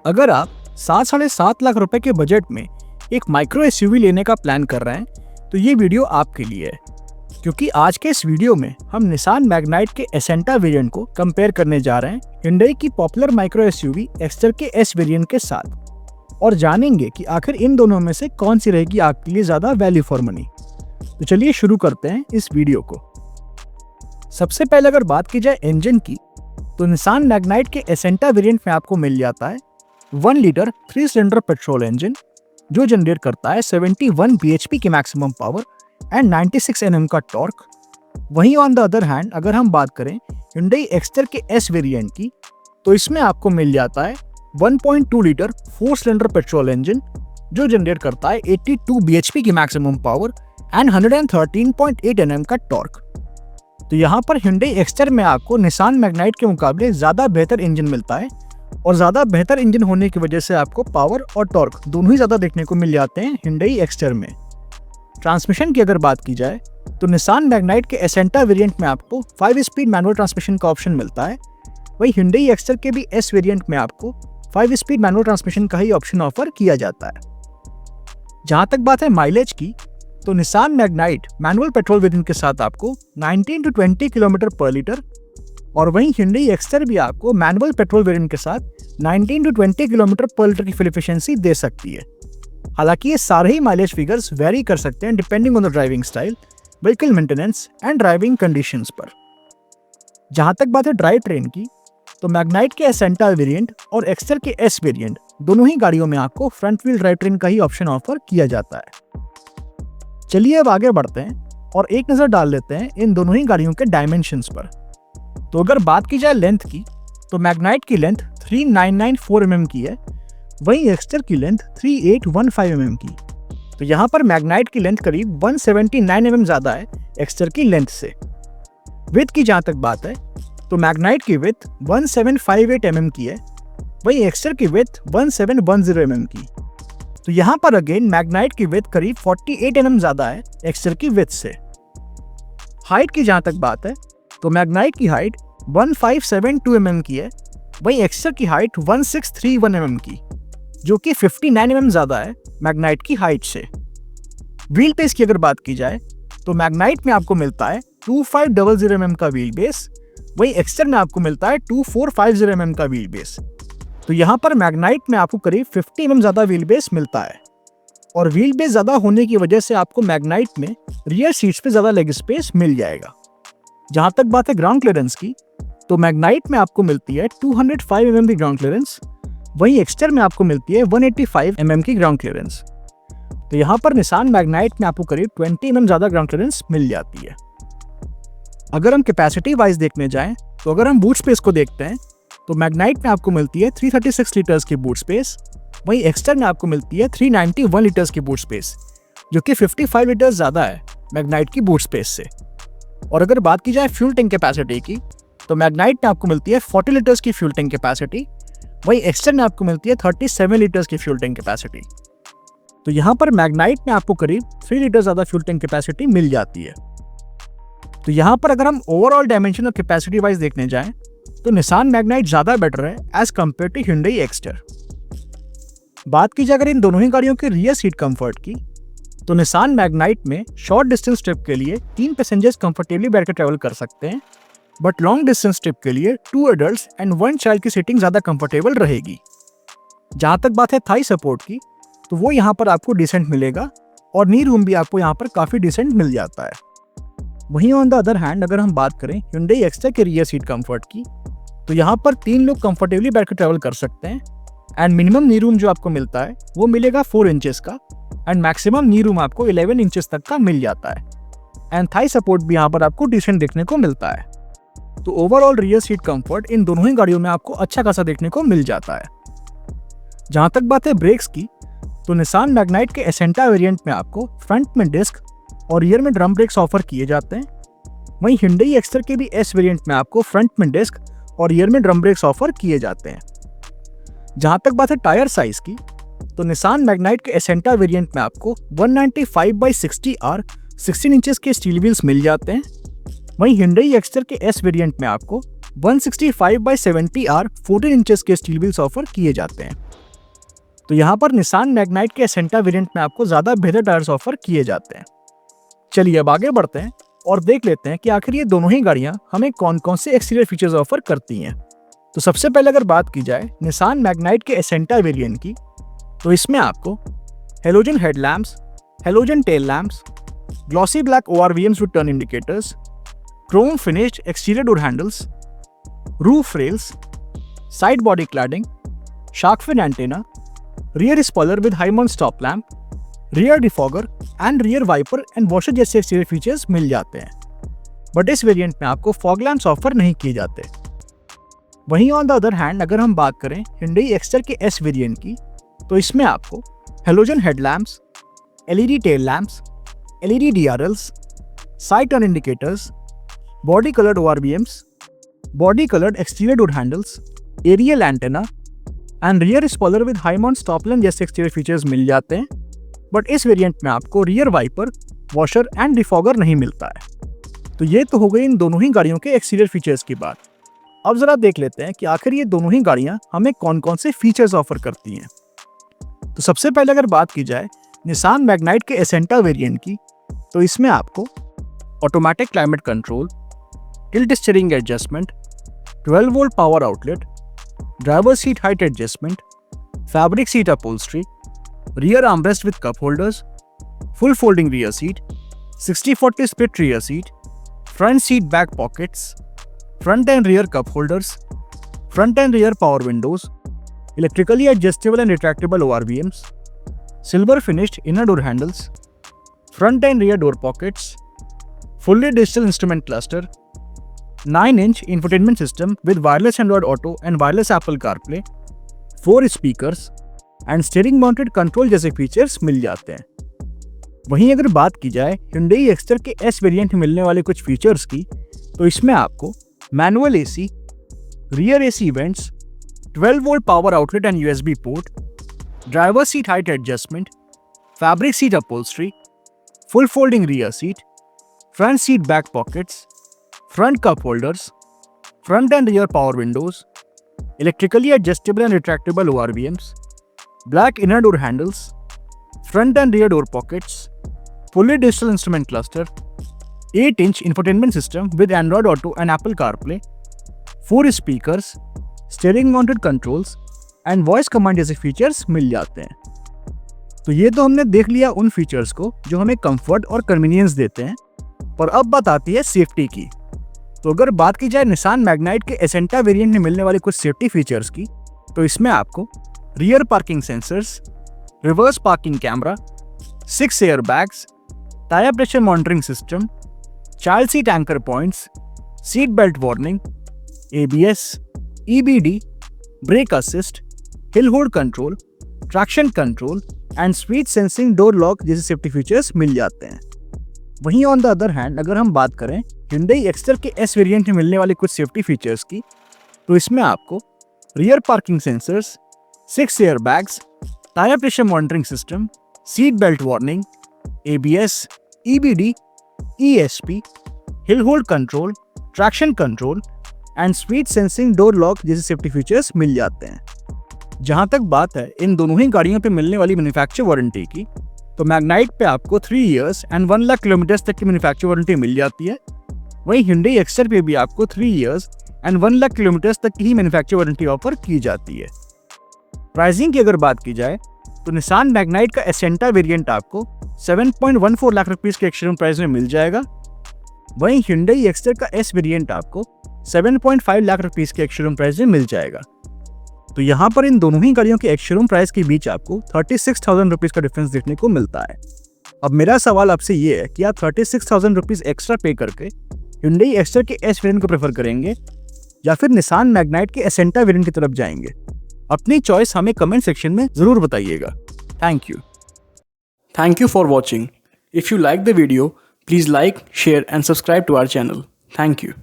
अगर आप 7-7.5 लाख रुपए के बजट में एक माइक्रो एसयूवी लेने का प्लान कर रहे हैं तो ये वीडियो आपके लिए है, क्योंकि आज के इस वीडियो में हम निसान मैग्नाइट के एसेंटा वेरिएंट को कंपेयर करने जा रहे हैं Hyundai की पॉपुलर माइक्रो एसयूवी एक्स्टर के एस वेरिएंट के साथ और जानेंगे कि आखिर इन दोनों में से कौन सी रहेगी आपके लिए ज़्यादा वैल्यू फॉर मनी। तो चलिए शुरू करते हैं इस वीडियो को। सबसे पहले अगर बात की जाए इंजन की, तो निसान मैग्नाइट के एसेंटा वेरिएंट में आपको मिल जाता है 1 लीटर 3 सिलेंडर पेट्रोल इंजन जो जनरेट करता है 71 bhp की मैक्सिमम पावर एंड 96 Nm का टॉर्क। वहीं ऑन द अदर हैंड अगर हम बात करें Hyundai एक्स्टर के एस वेरिएंट की, तो इसमें आपको मिल जाता है 1.2 लीटर 4 सिलेंडर पेट्रोल इंजन जो जनरेट करता है 82 bhp की मैक्सिमम पावर एंड 113.8 Nm का टॉर्क। तो यहाँ पर Hyundai एक्स्टर में आपको निसान मैग्नाइट के मुकाबले ज़्यादा बेहतर इंजन मिलता है और ज़्यादा बेहतर इंजन होने की वजह से आपको पावर और टॉर्क दोनों ही ज़्यादा देखने को मिल जाते हैं Hyundai एक्स्टर में। ट्रांसमिशन की अगर बात की जाए तो निसान मैग्नाइट के एसेंटा वेरिएंट में आपको 5 स्पीड मैनुअल ट्रांसमिशन का ऑप्शन मिलता है, वहीं Hyundai एक्स्टर के भी एस वेरिएंट में आपको 5 स्पीड मैनुअल ट्रांसमिशन का ही ऑप्शन ऑफर किया जाता है। जहाँ तक बात है माइलेज की, तो Nissan Magnite manual petrol variant के साथ आपको 19 to 20 किलोमीटर पर लीटर और वहीं Hyundai एक्स्टर भी आपको मैनुअल पेट्रोल वेरिएंट के साथ 19 to 20 किलोमीटर पर लीटर की फ्यूल एफिशिएंसी दे सकती है। हालांकि ये सारे ही माइलेज फिगर्स वेरी कर सकते हैं depending on the driving style, vehicle maintenance and driving conditions पर। जहां तक बात है ड्राइव ट्रेन की, तो मैग्नाइट के एसेंटा वेरिएंट और एक्स्टर के एस वेरिएंट दोनों ही गाड़ियों में आपको फ्रंट व्हील ड्राइव ट्रेन का ही ऑप्शन ऑफर किया जाता है। चलिए अब आगे बढ़ते हैं और एक नज़र डाल लेते हैं इन दोनों ही गाड़ियों के डायमेंशंस पर। तो अगर बात की जाए लेंथ की, तो मैग्नाइट की लेंथ 3994 mm की है, वहीं एक्स्टर की लेंथ 3815 mm की। तो यहाँ पर मैग्नाइट की लेंथ करीब 179 mm ज़्यादा है एक्स्टर की लेंथ से। विड्थ की जहाँ तक बात है, तो मैग्नाइट की विड्थ 1758 mm की है, वहीं एक्स्टर की विड्थ 1710 mm की। तो यहाँ पर अगेन मैग्नाइट की विड्थ करीब 48 mm ज़्यादा है एक्स्टर की विड्थ से। हाइट की जहाँ तक बात है, तो मैग्नाइट की हाइट 1572 mm की है, वहीं एक्स्टर की हाइट 1631 mm की, जो कि 59 mm ज़्यादा है मैग्नाइट की हाइट से। व्हील बेस की अगर बात की जाए, तो मैग्नाइट में आपको मिलता है 2500 mm का व्हील बेस, वहीं एक्स्टर में आपको मिलता है 2450 mm का व्हील बेस। तो यहाँ पर मैग्नाइट में आपको करीब 50 mm ज़्यादा व्हील बेस मिलता है और व्हील बेस ज़्यादा होने की वजह से आपको मैग्नाइट में रियर सीट्स पे ज़्यादा लेग स्पेस मिल जाएगा। जहाँ तक बात है ग्राउंड क्लियरेंस की, तो मैग्नाइट में आपको मिलती है 205 mm की ग्राउंड क्लियरेंस, वहीं एक्स्टर में आपको मिलती है 185 mm की ग्राउंड क्लियरेंस। तो यहाँ पर निसान मैग्नाइट में आपको करीब 20 mm ज़्यादा ग्राउंड क्लियरेंस मिल जाती है। अगर हम कैपेसिटी वाइज देखने जाएं, तो अगर हम बूट स्पेस को देखते हैं, तो मैग्नाइट में आपको मिलती है 336 लीटर्स की बूट स्पेस, वहीं एक्स्टर में आपको मिलती है 391 लीटर्स की बूट स्पेस, जो कि 55 लीटर्स ज़्यादा है मैग्नाइट की बूट स्पेस से। और अगर बात की जाए फ्यूल टैंक कैपेसिटी की, तो मैग्नाइट में आपको मिलती है 40 लीटर्स की फ्यूल टैंक कैपेसिटी, वहीं एक्स्टर में आपको मिलती है 37 लीटर्स की फ्यूल टैंक कैपेसिटी। तो यहाँ पर मैग्नाइट में आपको करीब 3 लीटर ज़्यादा फ्यूल टैंक कैपेसिटी मिल जाती है। तो यहाँ पर अगर हम ओवरऑल डायमेंशन और कैपेसिटी वाइज देखने जाएं, तो निसान मैग्नाइट ज़्यादा बेटर है as compare to Hyundai Exter. बात की जाए अगर इन दोनों ही गाड़ियों के रियर सीट कंफर्ट की, तो निसान मैग्नाइट में शॉर्ट डिस्टेंस ट्रिप के लिए 3 पैसेंजर्स कंफर्टेबली बैठकर ट्रैवल कर सकते हैं, बट लॉन्ग डिस्टेंस ट्रिप के लिए 2 एडल्ट्स एंड 1 चाइल्ड की सीटिंग ज़्यादा कंफर्टेबल रहेगी। जहाँ तक बात है थाई सपोर्ट की, तो वो यहाँ पर आपको डिसेंट मिलेगा और नी रूम भी आपको यहाँ पर काफ़ी डिसेंट मिल जाता है। वहीं ऑन द अदर हैंड अगर हम बात करें Hyundai एक्स्टर के रियर सीट कंफर्ट की, तो यहाँ पर 3 लोग कंफर्टेबली बैठकर ट्रैवल कर सकते हैं एंड मिनिमम नी रूम जो आपको मिलता है वो मिलेगा 4 इंचेस का एंड मैक्सिमम नी रूम आपको 11 इंचेस तक का मिल जाता है एंड थाई सपोर्ट भी यहाँ पर आपको डिसेंट देखने को मिलता है। तो overall rear seat comfort in दोनों ही गाड़ियों में आपको अच्छा खासा देखने को मिल जाता है। जहाँ तक बात है ब्रेक्स की, तो निसान मैग्नाइट के एसेंटा वेरिएंट में आपको फ्रंट में डिस्क और रियर में ड्रम ब्रेक्स ऑफर किए जाते हैं, वहीं Hyundai एक्स्टर के भी एस वेरिएंट में आपको फ्रंट में डिस्क और रियर में ड्रम ब्रेक्स ऑफर किए जाते हैं। जहाँ तक बात है टायर साइज की, तो निसान मैग्नाइट के एसेंटा वेरिएंट में आपको 195/60R 16 इंचेस के स्टील व्हील्स मिल जाते हैं, वहीं Hyundai एक्स्टर के एस वेरिएंट में आपको 165/70R 14 इंचेस के स्टील व्हील्स ऑफर किए जाते हैं। तो यहाँ पर निसान मैग्नाइट के एसेंटा वेरिएंट में आपको ज़्यादा बेहतर टायर्स ऑफर किए जाते हैं। चलिए अब आगे बढ़ते हैं और देख लेते हैं कि आखिर ये दोनों ही गाड़ियाँ हमें कौन कौन से एक्सटीरियर फीचर्स ऑफर करती हैं। तो सबसे पहले अगर बात की जाए निसान मैग्नाइट के एसेंटा वेरिएंट की, तो इसमें आपको halogen headlamps, halogen tail lamps, glossy black ORVMs with turn indicators, chrome finished exterior door handles, roof rails, side body cladding, shark fin antenna, rear spoiler with high mount stop lamp, rear defogger and rear wiper and washer जैसे exterior features मिल जाते हैं। But इस variant में आपको fog lamps offer नहीं किए जाते। वहीं ऑन द अदर हैंड अगर हम बात करें Hyundai Exter के S वेरिएंट की, तो इसमें आपको halogen headlamps, LED tail lamps, LED DRLs, side turn indicators, body coloured ORVMs, body coloured exterior door handles, aerial antenna and rear spoiler with high mount stop lamp जैसे exterior features मिल जाते हैं। But इस variant में आपको rear wiper, washer and defogger नहीं मिलता है। तो ये तो हो गई इन दोनों ही गाड़ियों के एक्सटीरियर फीचर्स की बात। अब जरा देख लेते हैं कि आखिर ये दोनों ही गाड़ियां हमें कौन कौन से फीचर्स ऑफर करती हैं। तो सबसे पहले अगर बात की जाए निसान मैग्नाइट के एसेंटा वेरिएंट की, तो इसमें आपको automatic climate control, tilt steering adjustment, 12 volt power outlet, driver seat height adjustment, fabric seat upholstery, rear armrest with cup holders, full folding rear seat, 60-40 split rear seat, front seat back pockets, front and rear cup holders, front and rear power windows, electrically adjustable and retractable ORVMs, silver finished inner door handles, front and rear door pockets, fully digital instrument cluster, 9-inch infotainment system with wireless Android Auto and wireless Apple CarPlay, 4 speakers and steering mounted control जैसे features मिल जाते हैं। वहीं अगर बात की जाए Hyundai Exter के S वेरिएंट में मिलने वाले कुछ फीचर्स की, तो इसमें आपको manual AC, rear AC events, 12 volt power outlet and USB port, driver seat height adjustment, fabric seat upholstery, full folding rear seat, front seat back pockets, front cup holders, front end rear power Windows, electrically adjustable and retractable ORVMs, black inner door handles, front end rear door pockets, fully digital instrument cluster, 8-inch infotainment system with Android Auto and Apple CarPlay, 4 speakers, steering mounted controls and voice command जैसे features मिल जाते हैं। तो ये तो हमने देख लिया उन फीचर्स को जो हमें कंफर्ट और कन्वीनियंस देते हैं, पर अब बात आती है सेफ्टी की। तो अगर बात की जाए निसान मैग्नाइट के एसेंटा वेरिएंट में मिलने वाले कुछ सेफ्टी फीचर्स की, तो इसमें आपको rear parking sensors, reverse parking camera, 6 air bags, tyre pressure monitoring system, child seat anchor points, seat belt warning, ABS, EBD, brake assist, hill hold control, traction control and speed sensing door lock जैसे safety features मिल जाते हैं। वहीं on the other hand अगर हम बात करें Hyundai Exter के S वेरिएंट में मिलने वाले कुछ सेफ्टी फीचर्स की, तो इसमें आपको rear parking sensors, 6 air bags, tyre pressure monitoring system, seat belt warning, ABS, EBD, ESP, hill hold control, traction control and speed sensing door lock जैसे सेफ्टी फीचर्स मिल जाते हैं। जहां तक बात है इन दोनों ही गाड़ियों पे मिलने वाली मैन्युफैक्चर वारंटी की, तो मैग्नाइट पे आपको 3 इयर्स एंड 1 लाख किलोमीटर्स तक की मैन्युफैक्चर वारंटी मिल जाती है। वहीं Hyundai Exter पे भी आपको 3 इयर्स एंड 1 लाख किलोमीटर्स तक की ही मैन्युफैक्चर वारंटी ऑफर की जाती है। प्राइसिंग की अगर बात की जाए तो निसान मैग्नाइट का एसेंटा वेरिएंट आपको 7.14 लाख रुपीस के एक्स-शोरूम प्राइस में मिल जाएगा। वहीं Hyundai Exter का S वेरिएंट आपको 7.5 लाख रुपीस के एक्स-शोरूम प्राइस में मिल जाएगा। तो यहाँ पर इन दोनों ही गाड़ियों के एक्स-शोरूम प्राइस के बीच आपको 36,000 रुपीस का डिफरेंस देखने को मिलता है। अब मेरा सवाल आपसे ये है कि आप 36,000 रुपीस एक्स्ट्रा पे करके Hyundai Exter के S वेरिएंट को प्रेफर करेंगे या फिर निसान मैग्नाइट के एसेंटा वेरिएंट की तरफ जाएंगे? अपनी चॉइस हमें कमेंट सेक्शन में जरूर बताइएगा। Thank you for watching. If you like the video, please like, share and subscribe to our channel. Thank you.